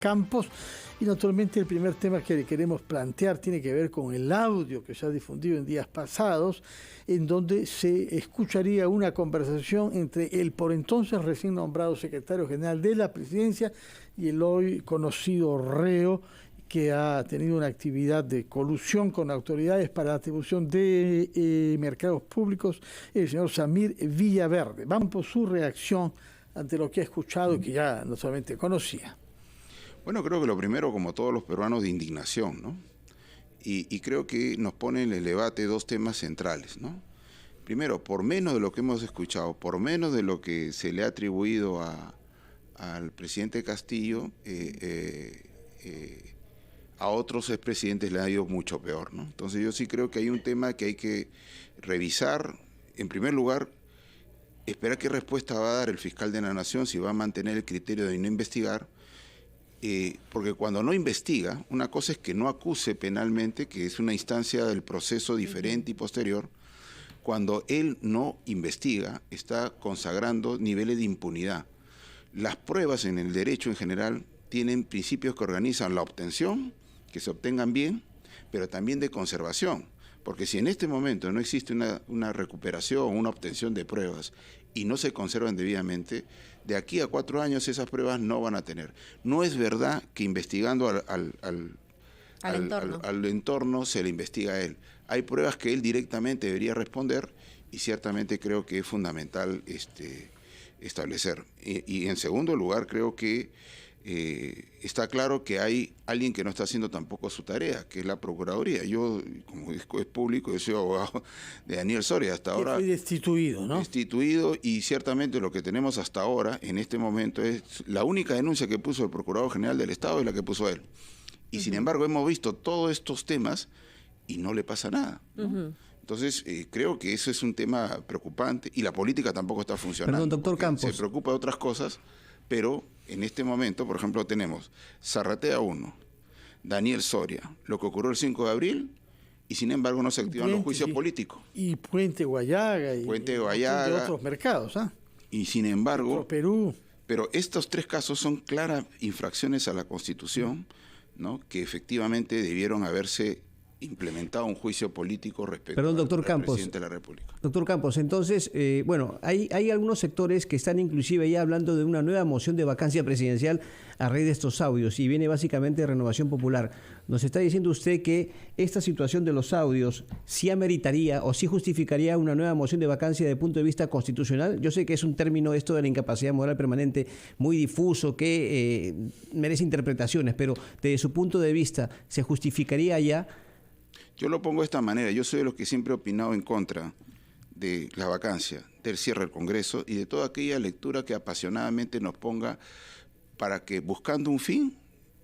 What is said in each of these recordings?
Campos. Y naturalmente el primer tema que le queremos plantear tiene que ver con el audio que se ha difundido en días pasados, en donde se escucharía una conversación entre el por entonces recién nombrado secretario general de la presidencia y el hoy conocido reo, que ha tenido una actividad de colusión con autoridades para la atribución de mercados públicos, el señor Samir Villaverde. Vamos por su reacción ante lo que ha escuchado y que ya no solamente conocía. Bueno, creo que lo primero, como todos los peruanos, de indignación, ¿no? Y creo que nos pone en el debate dos temas centrales, ¿no? Primero, por menos de lo que hemos escuchado, por menos de lo que se le ha atribuido al presidente Castillo, a otros expresidentes le ha ido mucho peor, ¿no? Entonces yo sí creo que hay un tema que hay que revisar. En primer lugar, esperar qué respuesta va a dar el fiscal de la Nación, si va a mantener el criterio de no investigar, porque cuando no investiga, una cosa es que no acuse penalmente, que es una instancia del proceso diferente y posterior. Cuando él no investiga, está consagrando niveles de impunidad. Las pruebas en el derecho en general tienen principios que organizan la obtención, que se obtengan bien, pero también de conservación. Porque si en este momento no existe una recuperación o una obtención de pruebas y no se conservan debidamente, de aquí a 4 años esas pruebas no van a tener. No es verdad que investigando al entorno se le investiga a él. Hay pruebas que él directamente debería responder y ciertamente creo que es fundamental establecer. Y en segundo lugar, creo que está claro que hay alguien que no está haciendo tampoco su tarea, que es la Procuraduría. Yo, como es público, yo soy abogado de Daniel Soria hasta ahora. Fue destituido, ¿no? Destituido, y ciertamente lo que tenemos hasta ahora, en este momento, es la única denuncia que puso el Procurador General del Estado es la que puso él. Y sin embargo hemos visto todos estos temas y no le pasa nada, ¿no? Entonces, creo que eso es un tema preocupante y la política tampoco está funcionando. Perdón, doctor Campos. Se preocupa de otras cosas, pero en este momento, por ejemplo, tenemos Zarratea 1, Daniel Soria, lo que ocurrió el 5 de abril, y sin embargo no se activan los juicios políticos. Y Puente Guayaga y otros mercados, ¿ah? Y sin embargo, Perú. Pero estos 3 casos son claras infracciones a la Constitución, ¿no? Que efectivamente debieron haberse implementado un juicio político respecto al presidente de la República. Doctor Campos, entonces, bueno, hay algunos sectores que están inclusive ya hablando de una nueva moción de vacancia presidencial a raíz de estos audios, y viene básicamente de Renovación Popular. Nos está diciendo usted que esta situación de los audios sí ameritaría o sí justificaría una nueva moción de vacancia desde el punto de vista constitucional. Yo sé que es un término, esto de la incapacidad moral permanente, muy difuso, que merece interpretaciones, pero desde su punto de vista, ¿se justificaría ya? Yo lo pongo de esta manera. Yo soy de los que siempre he opinado en contra de la vacancia, del cierre del Congreso y de toda aquella lectura que apasionadamente nos ponga para que, buscando un fin,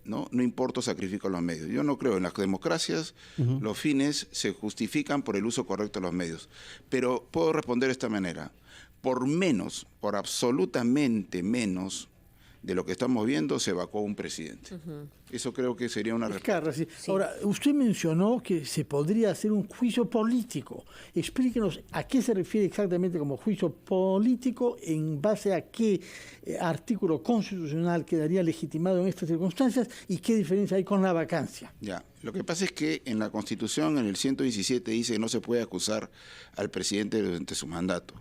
no importa sacrifico los medios. Yo no creo en las democracias, los fines se justifican por el uso correcto de los medios. Pero puedo responder de esta manera. Por absolutamente menos de lo que estamos viendo, se evacuó un presidente. Eso creo que sería una respuesta. Sí. Ahora, usted mencionó que se podría hacer un juicio político. Explíquenos a qué se refiere exactamente como juicio político, en base a qué artículo constitucional quedaría legitimado en estas circunstancias y qué diferencia hay con la vacancia. Ya, lo que pasa es que en la Constitución, en el 117, dice que no se puede acusar al presidente durante su mandato.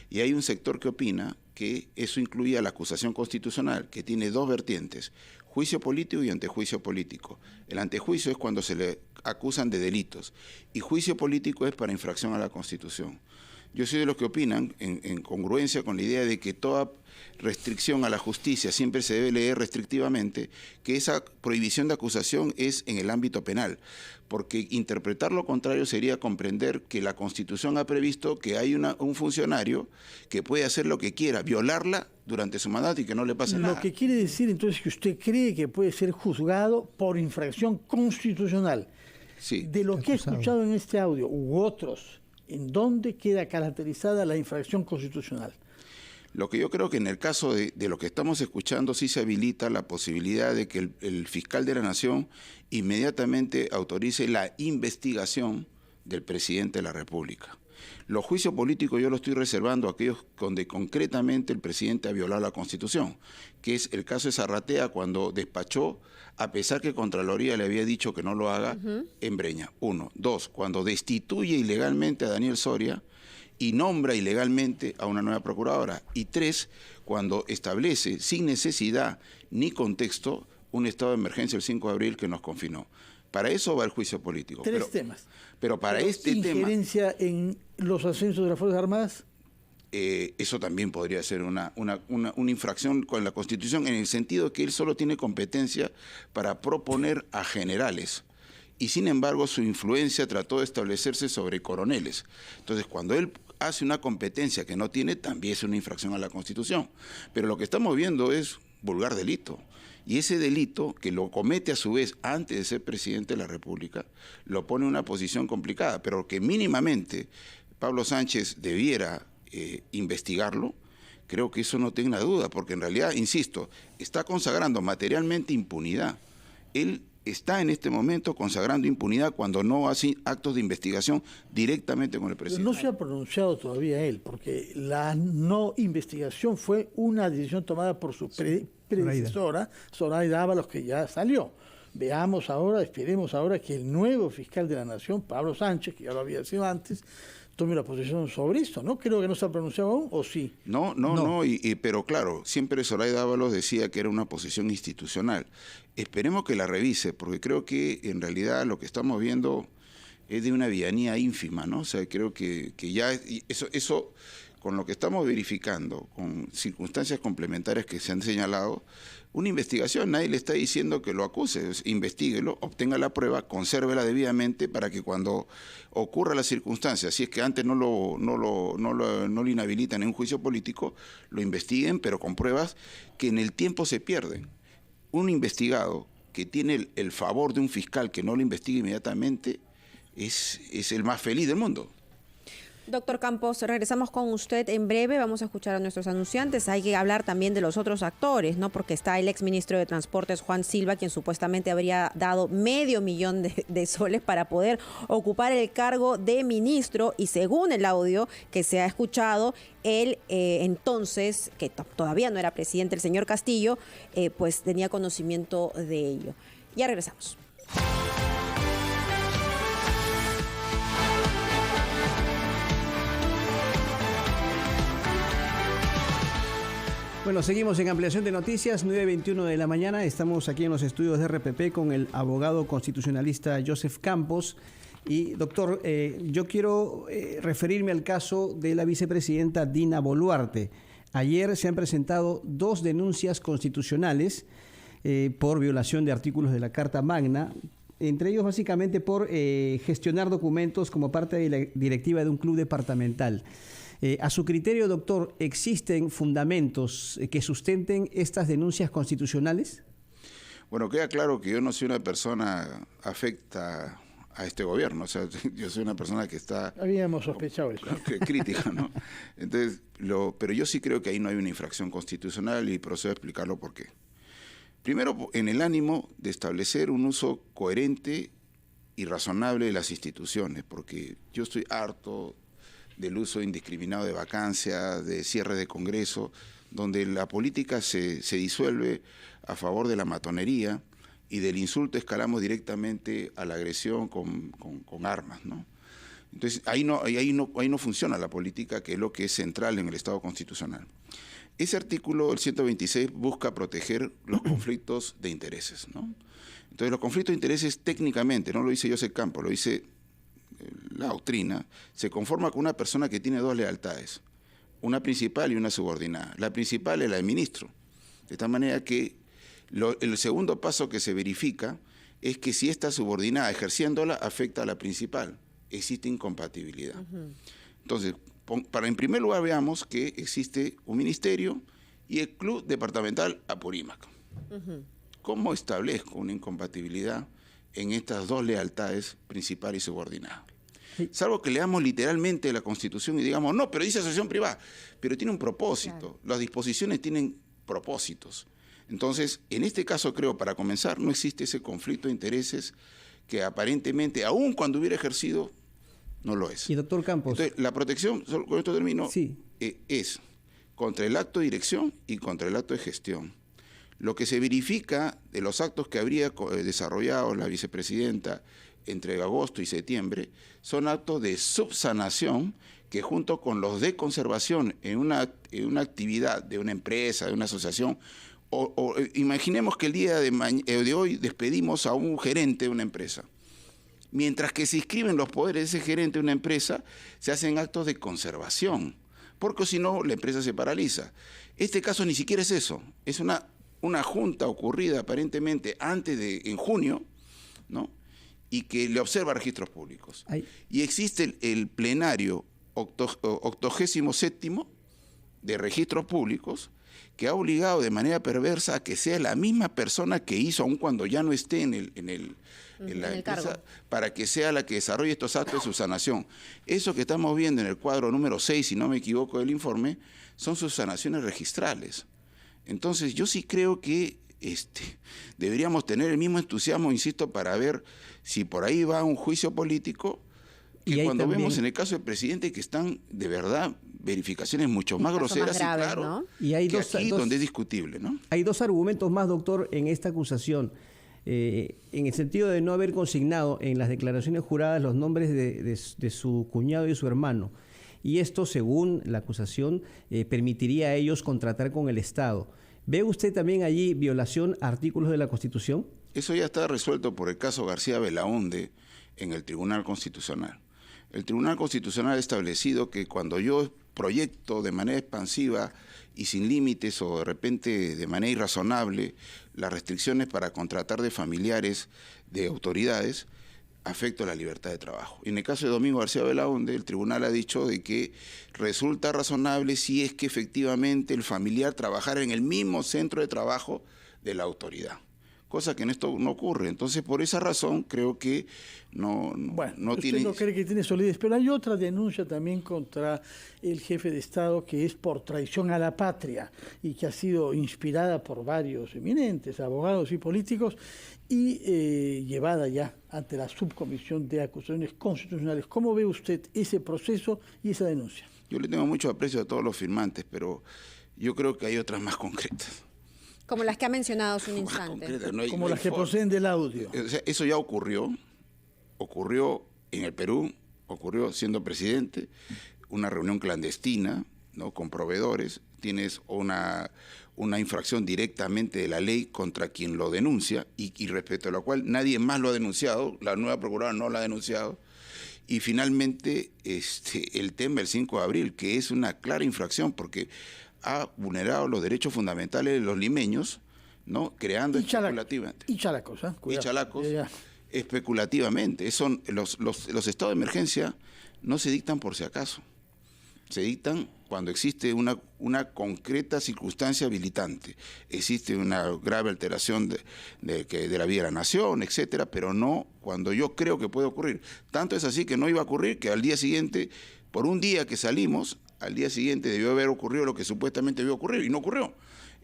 Y hay un sector que opina que eso incluye la acusación constitucional, que tiene 2 vertientes, juicio político y antejuicio político. El antejuicio es cuando se le acusan de delitos y juicio político es para infracción a la Constitución. Yo soy de los que opinan, en congruencia con la idea de que toda restricción a la justicia siempre se debe leer restrictivamente, que esa prohibición de acusación es en el ámbito penal, porque interpretar lo contrario sería comprender que la Constitución ha previsto que hay un funcionario que puede hacer lo que quiera, violarla durante su mandato y que no le pase nada. Lo que quiere decir entonces que usted cree que puede ser juzgado por infracción constitucional. Sí. De lo que he escuchado en este audio u otros, ¿en dónde queda caracterizada la infracción constitucional? Lo que yo creo que en el caso de lo que estamos escuchando sí se habilita la posibilidad de que el fiscal de la Nación inmediatamente autorice la investigación del presidente de la República. Los juicios políticos yo los estoy reservando a aquellos donde concretamente el presidente ha violado la Constitución, que es el caso de Zarratea cuando despachó, a pesar que Contraloría le había dicho que no lo haga, en Breña. 1. 2. Cuando destituye ilegalmente a Daniel Soria y nombra ilegalmente a una nueva procuradora. Y 3. Cuando establece, sin necesidad ni contexto, un estado de emergencia el 5 de abril que nos confinó. Para eso va el juicio político. Tres temas. Pero para este tema... ¿Injerencia en los ascensos de las Fuerzas Armadas? Eso también podría ser una infracción con la Constitución, en el sentido que él solo tiene competencia para proponer a generales. Y sin embargo su influencia trató de establecerse sobre coroneles. Entonces cuando él hace una competencia que no tiene, también es una infracción a la Constitución. Pero lo que estamos viendo es vulgar delito. Y ese delito, que lo comete a su vez antes de ser presidente de la República, lo pone en una posición complicada, pero que mínimamente Pablo Sánchez debiera investigarlo, creo que eso no tenga duda, porque en realidad, insisto, está consagrando materialmente impunidad. Él está en este momento consagrando impunidad cuando no hace actos de investigación directamente con el presidente. Pero no se ha pronunciado todavía él, porque la no investigación fue una decisión tomada por su predecesora, Zoraida Ábalos, que ya salió. Veamos ahora, esperemos ahora que el nuevo fiscal de la Nación, Pablo Sánchez, que ya lo había sido antes, tome una posición sobre esto, ¿no? Creo que no se ha pronunciado aún, ¿o sí? No, pero claro, siempre Zoraida Ábalos decía que era una posición institucional. Esperemos que la revise, porque creo que en realidad lo que estamos viendo es de una villanía ínfima, ¿no? O sea, creo que ya eso con lo que estamos verificando, con circunstancias complementarias que se han señalado, una investigación, nadie le está diciendo que lo acuse, investíguelo, obtenga la prueba, consérvela debidamente para que cuando ocurra la circunstancia, si es que antes no lo inhabilitan en un juicio político, lo investiguen, pero con pruebas que en el tiempo se pierden. Un investigado que tiene el favor de un fiscal que no lo investigue inmediatamente es el más feliz del mundo. Doctor Campos, regresamos con usted en breve, vamos a escuchar a nuestros anunciantes. Hay que hablar también de los otros actores, ¿no? Porque está el exministro de Transportes, Juan Silva, quien supuestamente habría dado $500,000 de soles para poder ocupar el cargo de ministro, y según el audio que se ha escuchado, él entonces, que todavía no era presidente, el señor Castillo, pues tenía conocimiento de ello. Ya regresamos. Bueno, seguimos en ampliación de noticias, 9:21 de la mañana. Estamos aquí en los estudios de RPP con el abogado constitucionalista Joseph Campos. Y, doctor, yo quiero referirme al caso de la vicepresidenta Dina Boluarte. Ayer se han presentado 2 denuncias constitucionales por violación de artículos de la Carta Magna, entre ellos básicamente por gestionar documentos como parte de la directiva de un club departamental. A su criterio, doctor, ¿existen fundamentos que sustenten estas denuncias constitucionales? Bueno, queda claro que yo no soy una persona afecta a este gobierno, o sea, yo soy una persona que está... Habíamos sospechado eso. Crítica, ¿no? Entonces, pero yo sí creo que ahí no hay una infracción constitucional y procedo a explicarlo por qué. Primero, en el ánimo de establecer un uso coherente y razonable de las instituciones, porque yo estoy harto del uso indiscriminado de vacancias, de cierre de Congreso, donde la política se disuelve a favor de la matonería y del insulto escalamos directamente a la agresión con armas, ¿no? Entonces, ahí no funciona la política, que es lo que es central en el Estado constitucional. Ese artículo, el 126, busca proteger los conflictos de intereses, ¿no? Entonces, los conflictos de intereses técnicamente, no lo dice Joseph Campos, lo dice la doctrina, se conforma con una persona que tiene 2 lealtades, una principal y una subordinada. La principal es la del ministro, de tal manera que el segundo paso que se verifica es que si esta subordinada ejerciéndola afecta a la principal, existe incompatibilidad. Entonces, en primer lugar veamos que existe un ministerio y el club departamental Apurímac. ¿Cómo establezco una incompatibilidad en estas 2 lealtades, principal y subordinada? Sí. Salvo que leamos literalmente la Constitución y digamos, no, pero dice asociación privada, pero tiene un propósito. Claro. Las disposiciones tienen propósitos. Entonces, en este caso creo, para comenzar, no existe ese conflicto de intereses que aparentemente, aun cuando hubiera ejercido, No lo es. Y doctor Campos. Entonces, la protección, solo con esto termino, sí, es contra el acto de dirección y contra el acto de gestión. Lo que se verifica de los actos que habría desarrollado la vicepresidenta entre agosto y septiembre son actos de subsanación que junto con los de conservación en una actividad de una empresa, de una asociación, o imaginemos que el día de hoy despedimos a un gerente de una empresa. Mientras que se inscriben los poderes de ese gerente de una empresa, se hacen actos de conservación, porque si no, la empresa se paraliza. Este caso ni siquiera es eso, es una junta ocurrida aparentemente en junio, ¿no? Y que le observa registros públicos. Y existe el plenario 87º de registros públicos, que ha obligado de manera perversa a que sea la misma persona que hizo, aun cuando ya no esté en la empresa, para que sea la que desarrolle estos actos de subsanación. Eso que estamos viendo en el cuadro número 6, si no me equivoco del informe, son subsanaciones registrales. Entonces yo sí creo que deberíamos tener el mismo entusiasmo, insisto, para ver si por ahí va un juicio político, que cuando vemos en el caso del presidente que están de verdad verificaciones mucho más groseras y claro, ¿no? Y hay donde es discutible, ¿no? Hay dos argumentos más, doctor, en esta acusación. En el sentido de no haber consignado en las declaraciones juradas los nombres de su cuñado y su hermano. Y esto, según la acusación, permitiría a ellos contratar con el Estado. ¿Ve usted también allí violación a artículos de la Constitución? Eso ya está resuelto por el caso García Belaúnde en el Tribunal Constitucional. El Tribunal Constitucional ha establecido que cuando yo proyecto de manera expansiva y sin límites o de repente de manera irrazonable las restricciones para contratar de familiares de autoridades, afecto la libertad de trabajo. En el caso de Domingo García Belaúnde, el tribunal ha dicho de que resulta razonable si es que efectivamente el familiar trabajara en el mismo centro de trabajo de la autoridad, cosa que en esto no ocurre. Entonces, por esa razón, creo que no tiene... Usted no cree que tiene solidez, pero hay otra denuncia también contra el jefe de Estado que es por traición a la patria y que ha sido inspirada por varios eminentes abogados y políticos y llevada ya ante la Subcomisión de Acusaciones Constitucionales. ¿Cómo ve usted ese proceso y esa denuncia? Yo le tengo mucho aprecio a todos los firmantes, pero yo creo que hay otras más concretas. Como las que ha mencionado hace un instante. Como las que proceden del audio. O sea, eso ya ocurrió en el Perú, ocurrió siendo presidente, una reunión clandestina, ¿no?, con proveedores, tienes una infracción directamente de la ley contra quien lo denuncia y respecto a la cual nadie más lo ha denunciado, la nueva procuradora no lo ha denunciado, y finalmente el tema del 5 de abril, que es una clara infracción porque ha vulnerado los derechos fundamentales de los limeños, ¿no?, creando especulativamente. Y Chalacos, ¿eh? Y Chalacos, especulativamente. Los estados de emergencia no se dictan por si acaso. Se dictan cuando existe una concreta circunstancia habilitante. Existe una grave alteración de la vida de la nación, etcétera, pero no cuando yo creo que puede ocurrir. Tanto es así que no iba a ocurrir que al día siguiente, por un día que salimos, al día siguiente debió haber ocurrido lo que supuestamente debió ocurrir, y no ocurrió.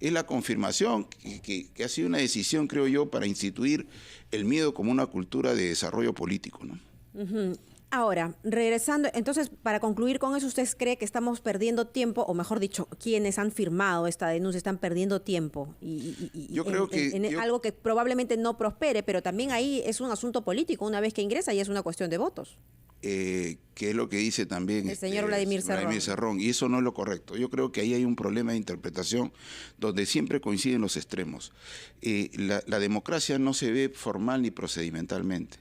Es la confirmación que ha sido una decisión, creo yo, para instituir el miedo como una cultura de desarrollo político, ¿no? Uh-huh. Ahora, regresando, entonces, para concluir con eso, ¿usted cree que estamos perdiendo tiempo, o mejor dicho, quienes han firmado esta denuncia están perdiendo tiempo yo creo que algo que probablemente no prospere, pero también ahí es un asunto político, una vez que ingresa y es una cuestión de votos? Que es lo que dice también el señor Vladimir Cerrón, y eso no es lo correcto. Yo creo que ahí hay un problema de interpretación donde siempre coinciden los extremos. La democracia no se ve formal ni procedimentalmente,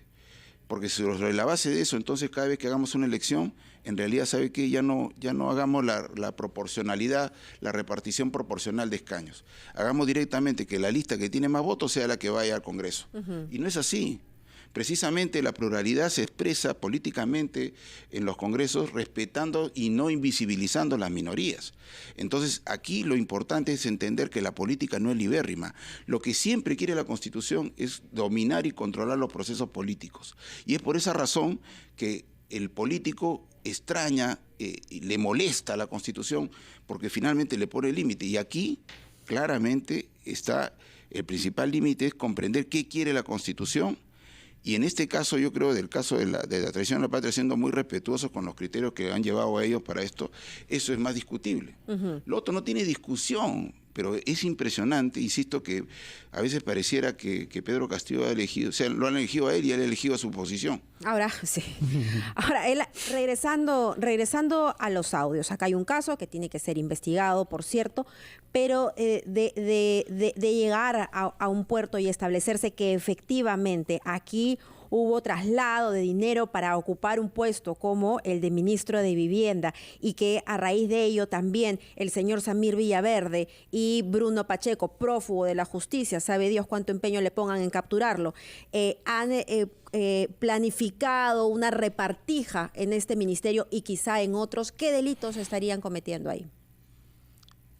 porque sobre la base de eso, entonces cada vez que hagamos una elección, en realidad, ¿sabe qué? Ya no hagamos la proporcionalidad, la repartición proporcional de escaños. Hagamos directamente que la lista que tiene más votos sea la que vaya al Congreso. Uh-huh. Y no es así. Precisamente la pluralidad se expresa políticamente en los congresos respetando y no invisibilizando las minorías. Entonces, aquí lo importante es entender que la política no es libérrima. Lo que siempre quiere la Constitución es dominar y controlar los procesos políticos. Y es por esa razón que el político extraña, le molesta a la Constitución porque finalmente le pone límite. Y aquí, claramente, está el principal límite, es comprender qué quiere la Constitución Y en este caso, yo creo, del caso de la traición a la patria, siendo muy respetuosos con los criterios que han llevado a ellos para esto, eso es más discutible. Lo otro no tiene discusión, pero es impresionante, insisto, que a veces pareciera que Pedro Castillo ha elegido, o sea, lo han elegido a él y él ha elegido a su posición. Ahora, sí. Ahora, él, regresando a los audios, acá hay un caso que tiene que ser investigado, por cierto, pero de llegar a un puerto y establecerse que efectivamente aquí hubo traslado de dinero para ocupar un puesto como el de ministro de Vivienda y que a raíz de ello también el señor Samir Villaverde y Bruno Pacheco, prófugo de la justicia, sabe Dios cuánto empeño le pongan en capturarlo, han planificado una repartija en este ministerio y quizá en otros. ¿Qué delitos estarían cometiendo ahí?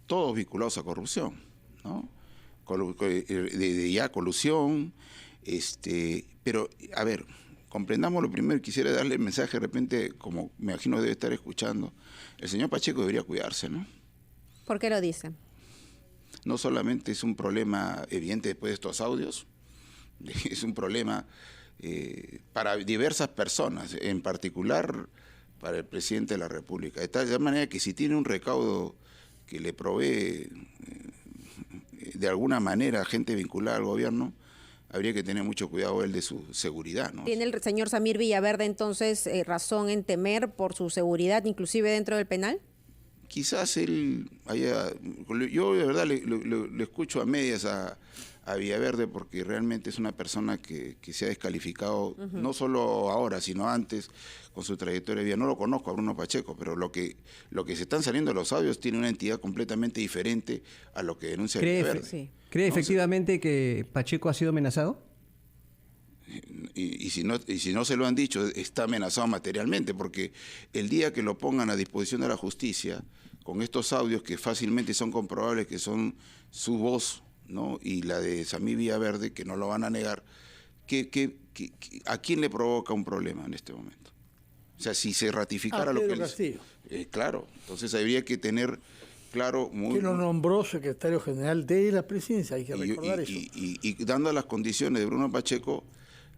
Todos vinculados a corrupción, ¿no? Ya colusión, pero, a ver, comprendamos lo primero. Quisiera darle el mensaje de repente, como me imagino debe estar escuchando, el señor Pacheco debería cuidarse, ¿no? ¿Por qué lo dice? No solamente es un problema evidente después de estos audios, es un problema para diversas personas, en particular para el presidente de la República, de tal manera que si tiene un recaudo que le provee de alguna manera gente vinculada al gobierno, habría que tener mucho cuidado él de su seguridad, ¿no? ¿Tiene el señor Samir Villaverde entonces razón en temer por su seguridad, inclusive dentro del penal? Quizás él haya... Yo de verdad le escucho a medias a Villaverde porque realmente es una persona que se ha descalificado, no solo ahora, sino antes, con su trayectoria de vida. No lo conozco a Bruno Pacheco, pero lo que se están saliendo los audios tiene una entidad completamente diferente a lo que denuncia Villaverde. ¿Cree efectivamente que Pacheco ha sido amenazado? Y si no se lo han dicho, está amenazado materialmente, porque el día que lo pongan a disposición de la justicia, con estos audios que fácilmente son comprobables que son su voz, ¿no? Y la de Samir Villaverde, que no lo van a negar, ¿a quién le provoca un problema en este momento? O sea, si se ratificara lo que él Castillo. Claro, entonces habría que tener claro... que lo nombró secretario general de la presidencia, hay que recordar eso. Y dando las condiciones de Bruno Pacheco,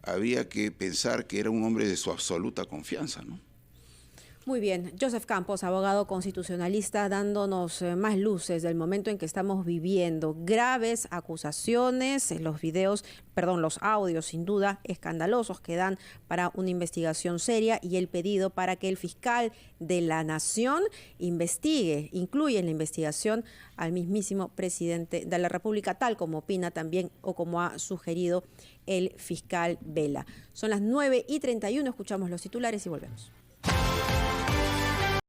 había que pensar que era un hombre de su absoluta confianza, ¿no? Muy bien. Joseph Campos, abogado constitucionalista, dándonos más luces del momento en que estamos viviendo. Graves acusaciones, los audios sin duda escandalosos que dan para una investigación seria y el pedido para que el fiscal de la Nación incluye en la investigación al mismísimo presidente de la República, tal como opina también o como ha sugerido el fiscal Vela. Son las 9:31, escuchamos los titulares y volvemos.